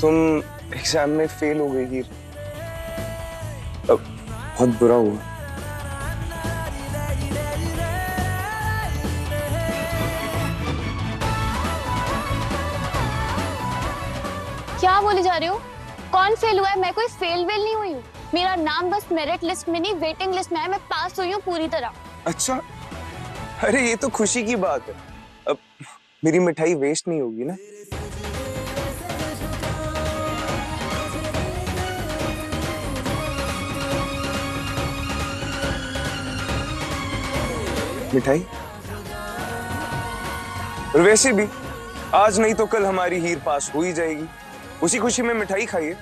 तुम एग्जाम में फेल हो गई हीर। अब बहुत बुरा हुआ। क्या बोली जा रही हो? कौन फेल हुआ है? मैं कोई फेल वेल नहीं हुई हूँ। मेरा नाम बस मेरिट लिस्ट में नहीं, वेटिंग लिस्ट में है। मैं पास हुई हूँ पूरी तरह। अच्छा, अरे ये तो खुशी की बात है। अब मेरी मिठाई वेस्ट नहीं होगी ना। मिठाई? और वैसे भी आज नहीं तो कल हमारी हीर पास हो ही जाएगी। उसी खुशी में मिठाई खाइए।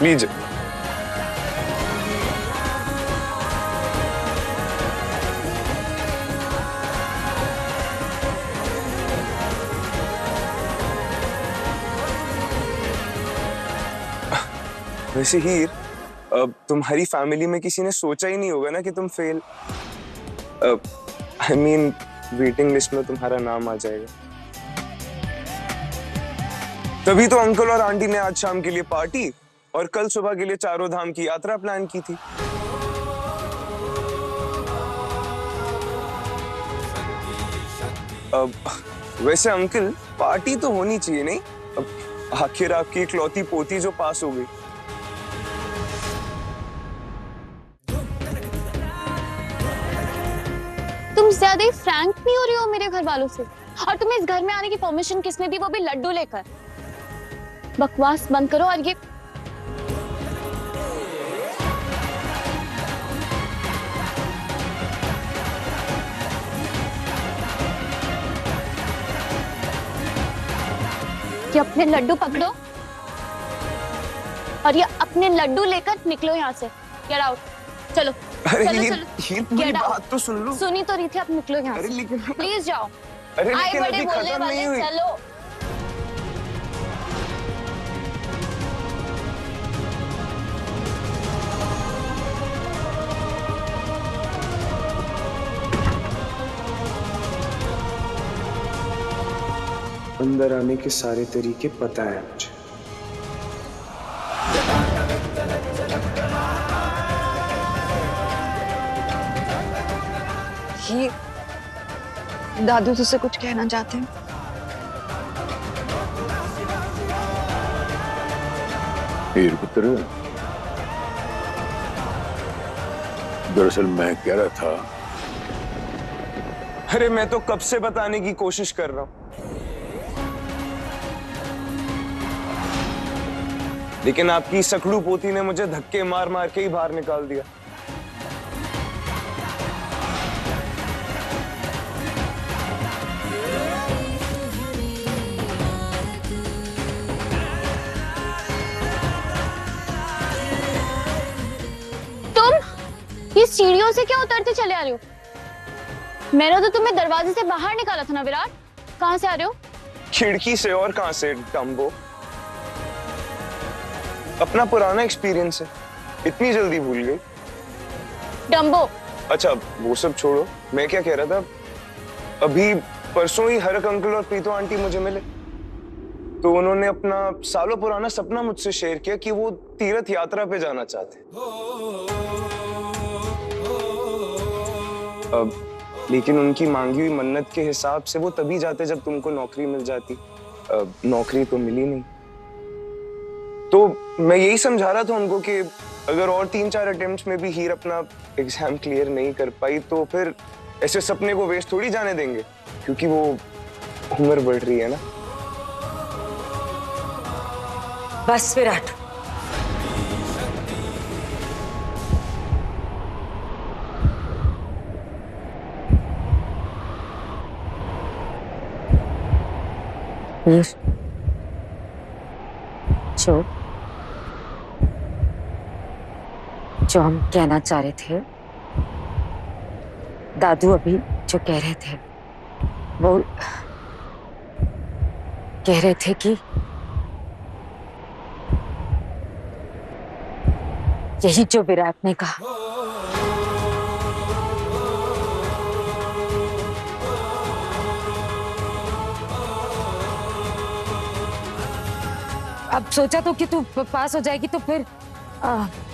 लीजिए। वैसे हीर, अब तुम्हारी फैमिली में किसी ने सोचा ही नहीं होगा ना कि तुम fail, I mean waiting list में तुम्हारा नाम आ जाएगा। तभी तो अंकल और आंटी ने आज शाम के लिए पार्टी और कल सुबह के लिए चारों धाम की यात्रा प्लान की थी। अब वैसे अंकल, पार्टी तो होनी चाहिए नहीं? अब आखिर आपकी इकलौती पोती जो पास हो गई। तुम ज्यादा ही फ्रैंक नहीं हो रही हो मेरे घर वालों से? और तुम्हें इस घर में आने की परमिशन किसने दी, वो भी लड्डू लेकर? बकवास बंद करो और ये अपने लड्डू पकड़ो और ये अपने लड्डू लेकर निकलो यहाँ से। Get out. चलो अरे चलो ये चलो। पूरी बात तो सुन लो। सुनी तो रही थी, अब निकलो यहाँ अरे से। लेकिन प्लीज जाओ। अरे आए लेकिन बड़े अभी बोलने खत्म नहीं वाले, हुई। चलो। अंदर आने के सारे तरीके पता है मुझे। ये दादू तुझसे कुछ कहना चाहते हैं। हीर पुत्र, दरअसल मैं कह रहा था। अरे मैं तो कब से बताने की कोशिश कर रहा हूं, लेकिन आपकी सकड़ू पोती ने मुझे धक्के मार मार के ही बाहर निकाल दिया। ये सीढ़ियों से क्या उतरते चले आ रहे हो? मैंने तो तुम्हें दरवाजे से बाहर निकाला था ना विराट। कहां से आ रहे हो? खिड़की से। और कहां से डम्बो? अपना पुराना एक्सपीरियंस है, इतनी जल्दी भूल गई? डम्बो। अच्छा वो सब छोड़ो, मैं क्या कह रहा था, अभी परसों ही हरक अंकल और प्रीतो आंटी मुझे मिले, तो उन्होंने अपना सालों पुराना सपना मुझसे शेयर किया कि वो तीर्थ यात्रा पे जाना चाहते। अब लेकिन उनकी मांगी हुई मन्नत के हिसाब से वो तभी जाते जब तुमको नौकरी मिल जाती। नौकरी तो मिली नहीं, तो मैं यही समझा रहा था उनको कि अगर और 3-4 अटेम्प्ट्स में भी हीर अपना एग्जाम क्लियर नहीं कर पाई तो फिर ऐसे सपने को वेस्ट थोड़ी जाने देंगे, क्योंकि वो उम्र बढ़ रही है ना। बस विराट, जो जो हम कहना चाह रहे थे, दादू अभी जो कह रहे थे वो कह रहे थे कि यही जो विराट ने कहा, अब सोचा तो कि तू पास हो जाएगी तो फिर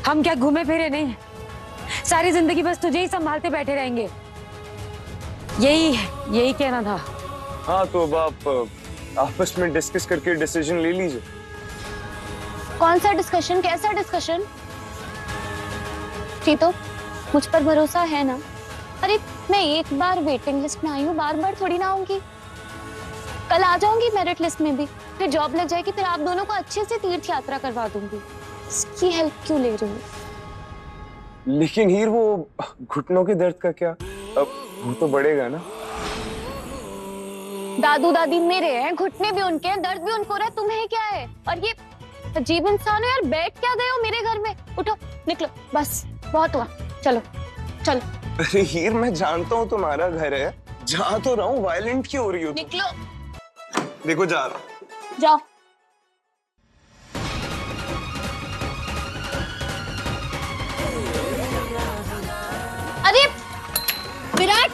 हम क्या घूमे फिरे नहीं, सारी जिंदगी बस तुझे ही संभालते बैठे रहेंगे, यही कहना था। हाँ तो अब आप आपस में डिस्कस करके डिसीजन ले लीजिए। कौन सा डिस्कशन, कैसा डिस्कशन? तो मुझ पर भरोसा है ना? अरे मैं एक बार वेटिंग लिस्ट में आई हूँ, बार बार थोड़ी ना आऊंगी। कल आ जाऊंगी मेरिट लिस्ट में भी, फिर जॉब लग जाएगी, फिर आप दोनों को अच्छे से तीर्थ यात्रा करवा दूंगी। इसकी हेल्प क्यों ले रही हूँ? लेकिन हीर वो घुटनों के दर्द का क्या, अब वो तो बढ़ेगा ना। दादू दादी मेरे हैं, घुटने भी उनके हैं, दर्द भी उनको रहा है, तुम्हें क्या है? और ये अजीब इंसान हो यार, बैठ क्या गए हो मेरे घर में? उठो निकलो, बस बहुत हुआ, चलो चलो। अरे हीर मैं जानता हूँ तुम्हारा घर है, जहाँ तो रहूं, वायलेंट क्यों हो रही हो? निकलो। देखो जा रहा हूं। जाओ। अरे विराट,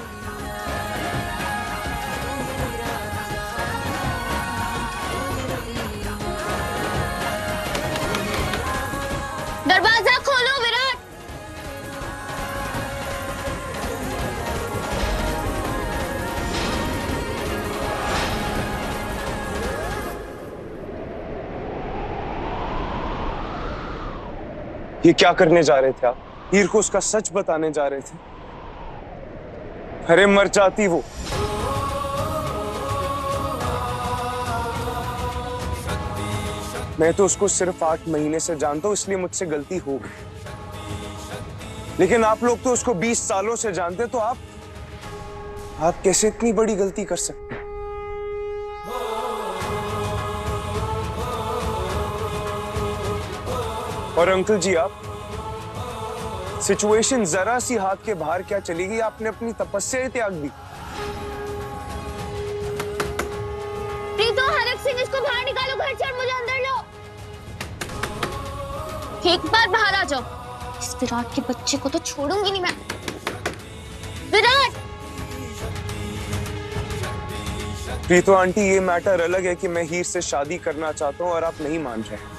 दरवाजा खोलो विराट। ये क्या करने जा रहे थे आप? हीर को उसका सच बताने जा रहे थे। अरे मर जाती वो। मैं तो उसको सिर्फ 8 महीने से जानता हूं, इसलिए मुझसे गलती हो गई। लेकिन आप लोग तो उसको 20 सालों से जानते, तो आप कैसे इतनी बड़ी गलती कर सकते हैं? और अंकल जी, आप सिचुएशन जरा सी हाथ के बाहर क्या चली गई, आपने अपनी तपस्या ही त्याग दी। प्रीतो, हरक सिंह, इसको बाहर निकालो, घर छोड़ मुझे अंदर लो। एक बार बाहर आ जाओ, इस विराट के बच्चे को तो छोड़ूंगी नहीं मैं। विराट! प्रीतो आंटी, ये मैटर अलग है कि मैं हीर से शादी करना चाहता हूं और आप नहीं मान रहे।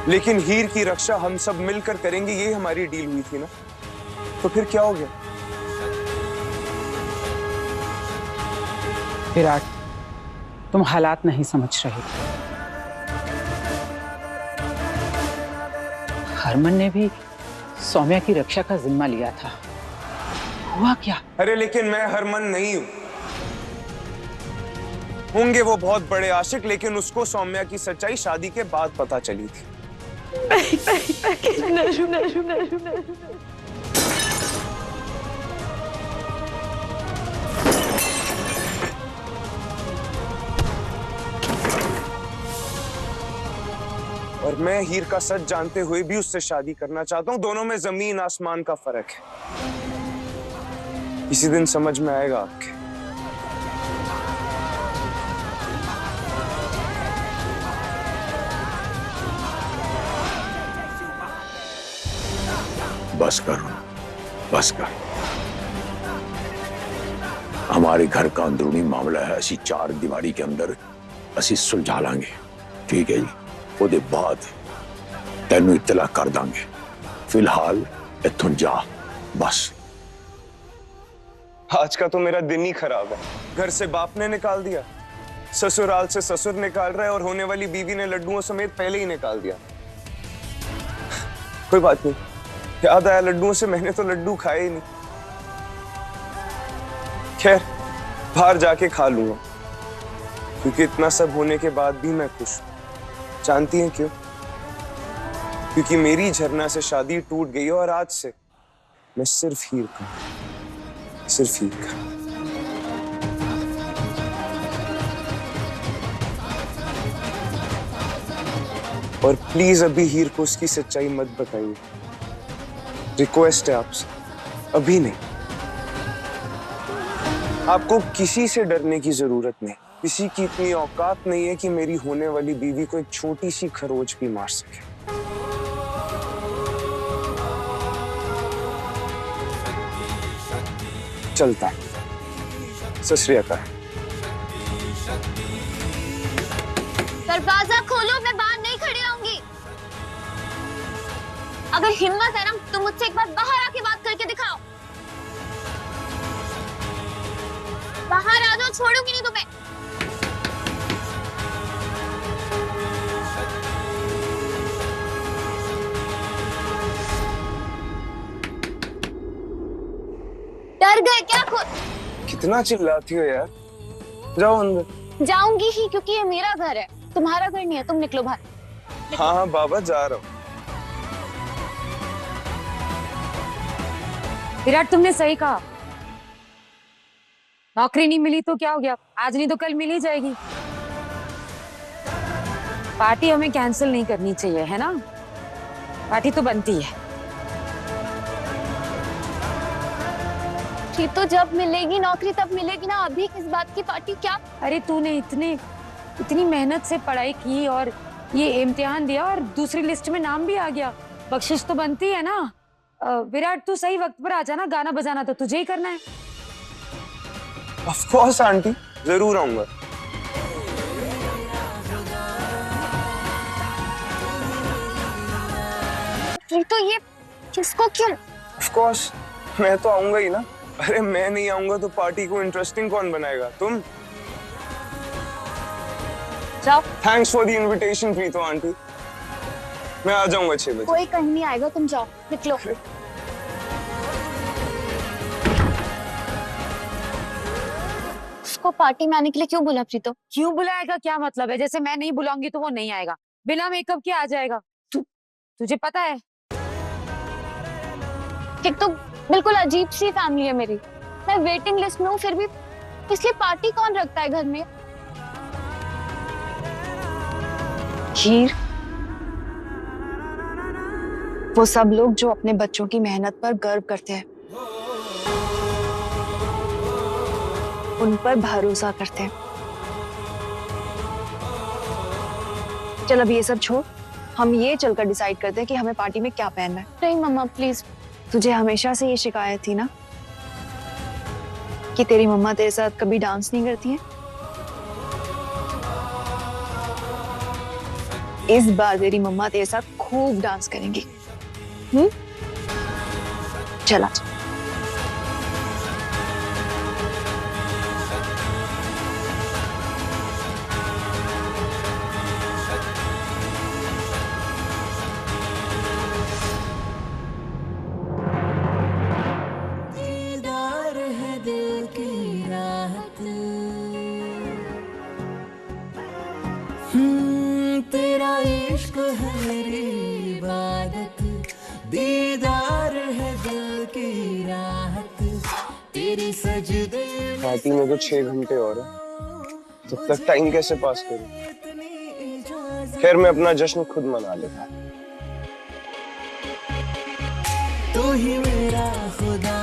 लेकिन हीर की रक्षा हम सब मिलकर करेंगे, ये हमारी डील हुई थी ना। तो फिर क्या हो गया? विराट, तुम हालात नहीं समझ रहे। हरमन ने भी सौम्या की रक्षा का जिम्मा लिया था। हुआ क्या? अरे लेकिन मैं हरमन नहीं हूं। होंगे वो बहुत बड़े आशिक, लेकिन उसको सौम्या की सच्चाई शादी के बाद पता चली थी। और मैं हीर का सच जानते हुए भी उससे शादी करना चाहता हूं। दोनों में जमीन आसमान का फर्क है। इसी दिन समझ में आएगा आपके। बस कर, बस कर। हमारे घर का अंदरूनी मामला है, असी 4 दीवारी के अंदर असी सुलझा लांगे, ठीक है जी। ਉਹਦੇ बाद तेनू इत्तला कर दांगे। फिलहाल इत्थों जा बस। आज का तो मेरा दिन ही खराब है। घर से बाप ने निकाल दिया, ससुराल से ससुर निकाल रहा है, और होने वाली बीवी ने लड्डुओं समेत पहले ही निकाल दिया। कोई बात नहीं, याद आया लड्डुओं से, मैंने तो लड्डू खाए ही नहीं। खैर, बाहर जाके खा लूंगा, क्योंकि इतना सब होने के बाद भी मैं खुश हूं। जानती हैं क्यों? क्योंकि मेरी झरना से शादी टूट गई है, और आज से मैं सिर्फ हीर का, सिर्फ हीर का। और प्लीज अभी हीर को उसकी सच्चाई मत बताइए। रिक्वेस्ट है आपसे, अभी नहीं। आपको किसी से डरने की जरूरत नहीं। किसी की इतनी औकात नहीं है कि मेरी होने वाली बीवी को एक छोटी सी खरोच भी मार सके। चलता है। सत श्री अकाल। दरवाजा खोलो, मैं बाहर नहीं खड़ी रहूंगी। अगर हिम्मत है ना तो मुझसे एक बार बाहर आके बात करके दिखाओ। बाहर आ जाओ, छोड़ूंगी नहीं तुम्हें। डर गए क्या खुद? कितना चिल्लाती हो यार, जाओ अंदर। जाऊंगी ही, क्योंकि ये मेरा घर है, तुम्हारा घर नहीं है। तुम निकलो बाहर। हाँ हाँ बाबा, जा रहा हूँ। विराट, तुमने सही कहा। नौकरी नहीं मिली तो क्या हो गया, आज नहीं तो कल मिल ही जाएगी। पार्टी हमें कैंसिल नहीं करनी चाहिए, है ना? पार्टी तो बनती है। तो जब मिलेगी नौकरी तब मिलेगी ना, अभी किस बात की पार्टी? क्या? अरे तूने इतनी मेहनत से पढ़ाई की और ये इम्तिहान दिया और दूसरी लिस्ट में नाम भी आ गया, बख्शिश तो बनती है ना। विराट, तू सही वक्त पर आ जाना, गाना बजाना तो तुझे ही करना है। ऑफ कोर्स आंटी, जरूर आऊंगा। तो ये किसको क्यों? ऑफ कोर्स मैं तो आऊंगा ही ना। अरे मैं नहीं आऊंगा तो पार्टी को इंटरेस्टिंग कौन बनाएगा? तुम। जाओ। Thanks for the invitation Preeto aunty. मैं आ जाऊंगा 6 बजे। कोई कहीं नहीं आएगा, तुम जाओ, निकलो। उसको पार्टी में आने के लिए क्यों बुला प्रीतो? क्यों बुलाएगा, क्या मतलब है? जैसे मैं नहीं बुलाऊंगी तो वो नहीं आएगा, बिना मेकअप के आ जाएगा। तुझे पता है? एक तो बिल्कुल अजीब सी फैमिली है मेरी। मैं वेटिंग लिस्ट में हूँ, फिर भी इसलिए पार्टी कौन रखता है घर में? हीर, वो सब लोग जो अपने बच्चों की मेहनत पर गर्व करते हैं, उन पर भरोसा करते हैं। चल अब ये सब छोड़, हम ये चलकर डिसाइड करते हैं कि हमें पार्टी में क्या पहनना है। नहीं मम्मा प्लीज। तुझे हमेशा से ये शिकायत थी ना कि तेरी मम्मा तेरे साथ कभी डांस नहीं करती है। इस बार तेरी मम्मा तेरे साथ खूब डांस करेंगी। चला। तेरा इश्क है मेरी इबादत, दीदार है दिल की राहत, तेरी सजदे पार्टी में तो 6 घंटे और है, तब तक टाइम कैसे पास करूं? खैर मैं अपना जश्न खुद मना लेता। तू ही मेरा खुदा।